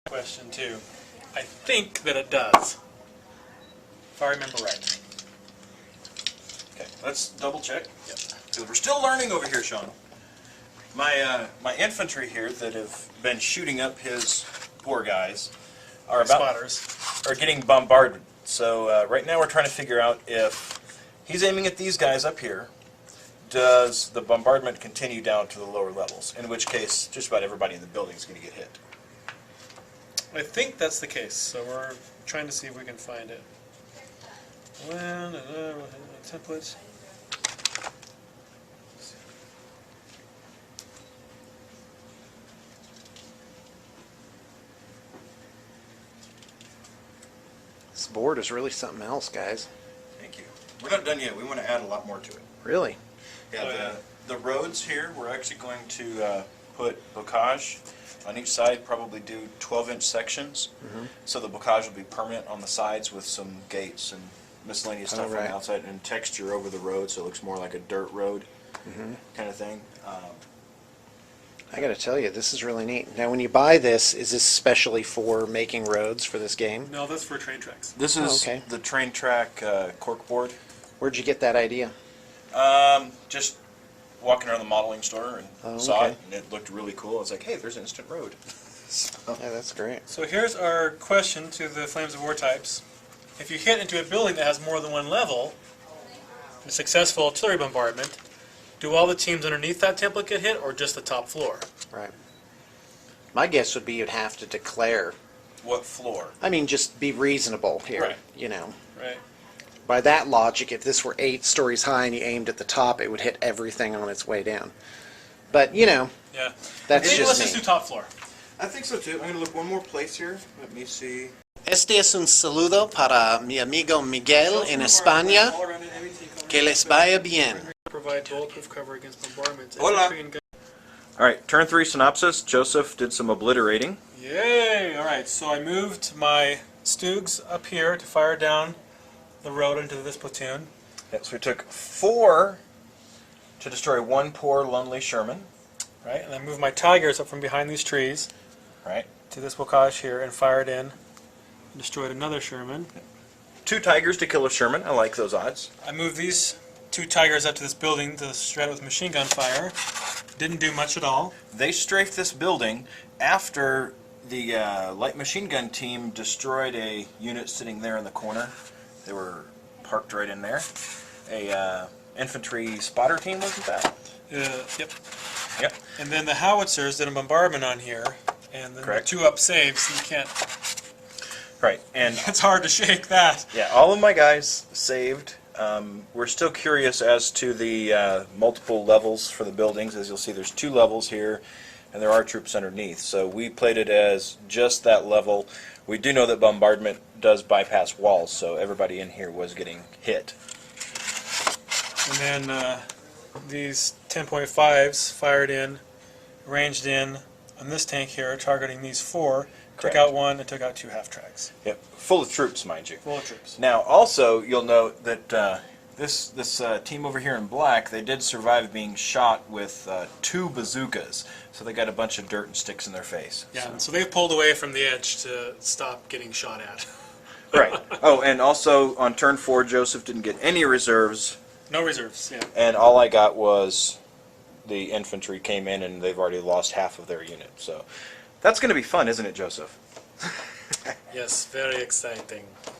question too. I think that it does, if I remember right. Okay, let's double check. Yep. Because we're still learning over here, Sean. My infantry here that have been shooting up his poor guys are getting bombarded. So right now we're trying to figure out if he's aiming at these guys up here. Does the bombardment continue down to the lower levels? In which case, just about everybody in the building is going to get hit. I think that's the case, so we're trying to see if we can find it. When, templates. This board is really something else, guys. Thank you. We're not done yet. We want to add a lot more to it. Really? Yeah, the roads here, we're actually going to put bocage on each side, probably do 12-inch sections. So the bocage will be permanent on the sides with some gates and miscellaneous stuff on the outside and texture over the road so it looks more like a dirt road kind of thing. I got to tell you, this is really neat. Now, when you buy this, is this specially for making roads for this game? No, that's for train tracks. This is the train track corkboard. Where'd you get that idea? Just walking around the modeling store and saw it, and it looked really cool. I was like, hey, there's Instant Road. Yeah, that's great. So here's our question to the Flames of War types. If you hit into a building that has more than one level, a successful artillery bombardment, do all the teams underneath that template get hit, or just the top floor? Right. My guess would be you'd have to declare. What floor? I mean, just be reasonable here, Right. you know. Right. By that logic, if this were 8 stories high and you aimed at the top, it would hit everything on its way down. But, you know, Yeah. that's Maybe just let's me. just do top floor. I think so too. I'm going to look one more place here. Let me see. Este es un saludo para mi amigo Miguel en España. Que les vaya bien. Provide bulletproof cover against bombardments. Hola. Alright, turn 3 synopsis. Joseph did some obliterating. Yay! Alright, so I moved my Stoogs up here to fire down the road into this platoon. Yep, so we took 4 to destroy 1 poor, lonely Sherman. Right, and I moved my Tigers up from behind these trees Right. to this bocage here and fired in and destroyed another Sherman. 2 Tigers to kill a Sherman. I like those odds. I moved these 2 Tigers up to this building to shred it with machine gun fire. Didn't do much at all. They strafed this building after the light machine gun team destroyed a unit sitting there in the corner. They were parked right in there. A infantry spotter team, wasn't that? Yep. Yep. And then the howitzers did a bombardment on here, and then the 2 up saves, so you can't... Right, and It's hard to shake that. yeah, all of my guys saved. We're still curious as to the multiple levels for the buildings. As you'll see, there's 2 levels here, and there are troops underneath. So we played it as just that level. We do know that bombardment does bypass walls, so everybody in here was getting hit. And then these 10.5s fired in, ranged in on this tank here, targeting these 4. Correct. Took out 1 and took out 2 half-tracks. Yep, full of troops, mind you. Full of troops. Now, also, you'll note that this team over here in black, they did survive being shot with 2 bazookas, so they got a bunch of dirt and sticks in their face. Yeah, so they've pulled away from the edge to stop getting shot at. Right. Oh, and also on turn 4, Joseph didn't get any reserves. No reserves, yeah. And all I got was the infantry came in and they've already lost half of their unit. So that's going to be fun, isn't it, Joseph? Yes, very exciting.